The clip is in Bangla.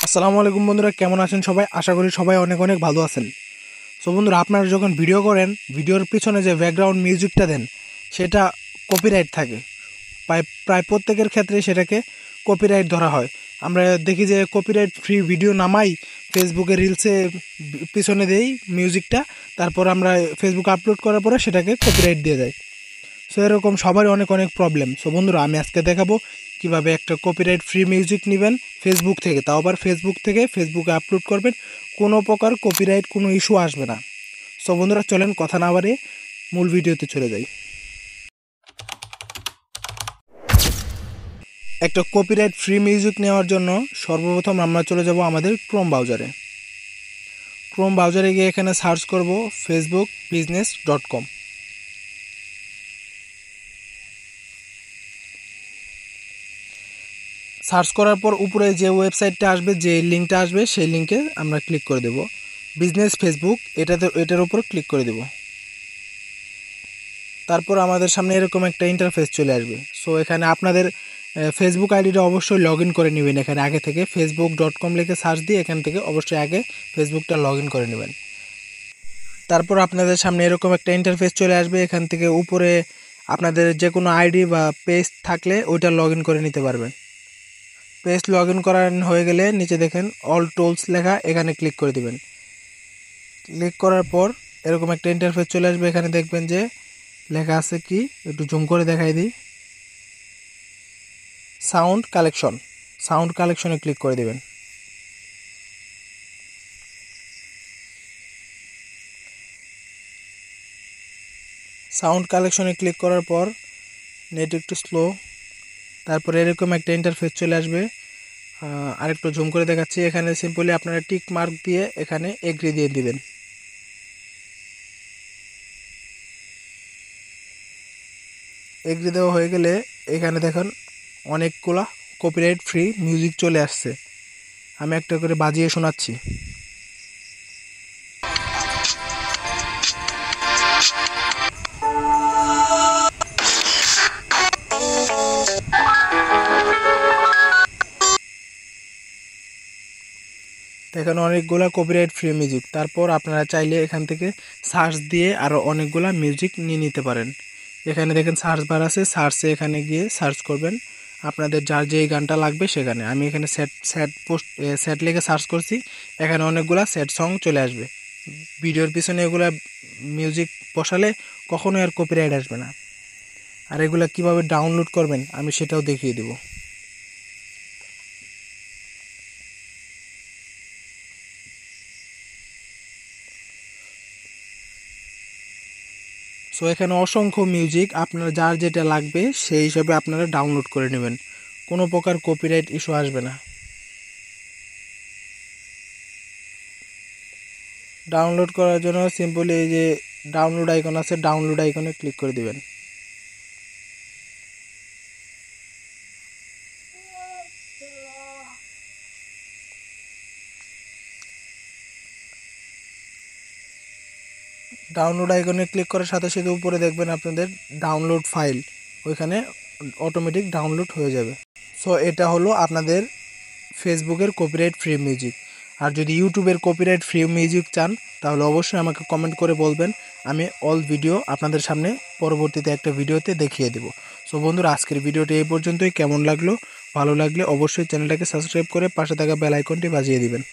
আসসালামু আলাইকুম বন্ধুরা, কেমন আছেন সবাই? আশা করি সবাই অনেক অনেক ভালো আছেন। সো বন্ধুরা, আপনারা যখন ভিডিও করেন, ভিডিওর পিছনে যে ব্যাকগ্রাউন্ড মিউজিকটা দেন সেটা কপিরাইট থাকে। প্রায় প্রত্যেকের ক্ষেত্রে সেটাকে কপিরাইট ধরা হয়। আমরা দেখি যে কপিরাইট ফ্রি ভিডিও নামাই, ফেসবুকে রিলসে পিছনে দেই মিউজিকটা, তারপর আমরা ফেসবুকে আপলোড করার পরে সেটাকে কপিরাইট দিয়ে যায়। সো এরকম সবারই অনেক অনেক প্রবলেম। সো বন্ধুরা, আমি আজকে দেখাবো কিভাবে একটা কপিরাইট ফ্রি মিউজিক নেবেন ফেসবুক থেকে, তাও আবার ফেসবুক থেকে ফেসবুকে আপলোড করবেন, কোনো প্রকার কপিরাইট কোনো ইস্যু আসবে না। সো বন্ধুরা, চলেন কথা না বাড়িয়ে মূল ভিডিওতে চলে যাই। একটা কপিরাইট ফ্রি মিউজিক নেওয়ার জন্য সর্বপ্রথম আমরা চলে যাব আমাদের ক্রোম ব্রাউজারে। ক্রোম ব্রাউজারে গিয়ে এখানে সার্চ করব facebook.business.com। সার্চ করার পর উপরে যে ওয়েবসাইটটা আসবে, যে লিঙ্কটা আসবে, সেই লিঙ্কে আমরা ক্লিক করে দেব। বিজনেস ফেসবুক, এটার উপর ক্লিক করে দেব। তারপর আমাদের সামনে এরকম একটা ইন্টারফেস চলে আসবে। সো এখানে আপনাদের ফেসবুক আইডিটা অবশ্যই লগ ইন করে নেবেন। এখানে আগে থেকে facebook.com লিখে সার্চ দিয়ে এখান থেকে অবশ্যই আগে ফেসবুকটা লগ ইন করে নেবেন। তারপর আপনাদের সামনে এরকম একটা ইন্টারফেস চলে আসবে। এখান থেকে উপরে আপনাদের যে কোনো আইডি বা পেজ থাকলে ওইটা লগ ইন করে নিতে পারবেন। পেজ লগ ইন করা হয়ে গেলে নিচে দেখেন অল টুলস লেখা, এখানে ক্লিক করে দিবেন। ক্লিক করার পর এরকম একটা ইন্টারফেস চলে আসবে। এখানে দেখবেন যে লেখা আছে কি, একটু জুম করে দেখাই দিই, সাউন্ড কালেকশন। সাউন্ড কালেকশনে ক্লিক করে দিবেন। সাউন্ড কালেকশনে ক্লিক করার পর নেট একটু স্লো, তারপর এরকম একটা ইন্টারফেস চলে আসবে। আরেকটু জুম করে দেখাচ্ছি। এখানে সিম্পলি আপনারা টিক মার্ক দিয়ে এখানে এগ্রি দিয়ে দিবেন। এগ্রি দেওয়া হয়ে গেলে এখানে দেখেন অনেকগুলা কপিরাইট ফ্রি মিউজিক চলে আসছে। আমি একটা করে বাজিয়ে শোনাচ্ছি। এখানে অনেকগুলা কপিরাইট ফ্রি মিউজিক। তারপর আপনারা চাইলে এখান থেকে সার্চ দিয়ে আরও অনেকগুলা মিউজিক নিয়ে নিতে পারেন। এখানে দেখেন সার্চ বার আছে, সার্চে এখানে গিয়ে সার্চ করবেন আপনাদের যার যেই গানটা লাগবে সেখানে। আমি এখানে স্যাড লিখে সার্চ করছি, এখানে অনেকগুলা স্যাড সং চলে আসবে। ভিডিওর পিছনে এগুলা মিউজিক বসালে কখনোই আর কপিরাইট আসবে না। আর এগুলা কিভাবে ডাউনলোড করবেন আমি সেটাও দেখিয়ে দেবো। সো এখানে অসংখ্য মিউজিক, আপনার যার যেটা লাগবে সেই হিসাবে আপনারা ডাউনলোড করে নেবেন, কোনো প্রকার কপিরাইট ইস্যু আসবে না। ডাউনলোড করার জন্য সিম্পলি এই যে ডাউনলোড আইকন আছে, ডাউনলোড আইকনে ক্লিক করে দিবেন। ডাউনলোড আইকনে ক্লিক করার সাথে সাথে উপরে দেখবেন আপনাদের ডাউনলোড ফাইল, ওইখানে অটোমেটিক ডাউনলোড হয়ে যাবে। সো এটা হলো আপনাদের ফেসবুকের কপিরাইট ফ্রি মিউজিক। আর যদি ইউটিউবের কপিরাইট ফ্রি মিউজিক চান তাহলে অবশ্যই আমাকে কমেন্ট করে বলবেন, আমি অল ভিডিও আপনাদের সামনে পরবর্তীতে একটা ভিডিওতে দেখিয়ে দেব। সো বন্ধুরা, আজকের ভিডিওটি এই পর্যন্তই। কেমন লাগলো? ভালো লাগলে অবশ্যই চ্যানেলটাকে সাবস্ক্রাইব করে পাশে থাকা বেল আইকনটি বাজিয়ে দিবেন।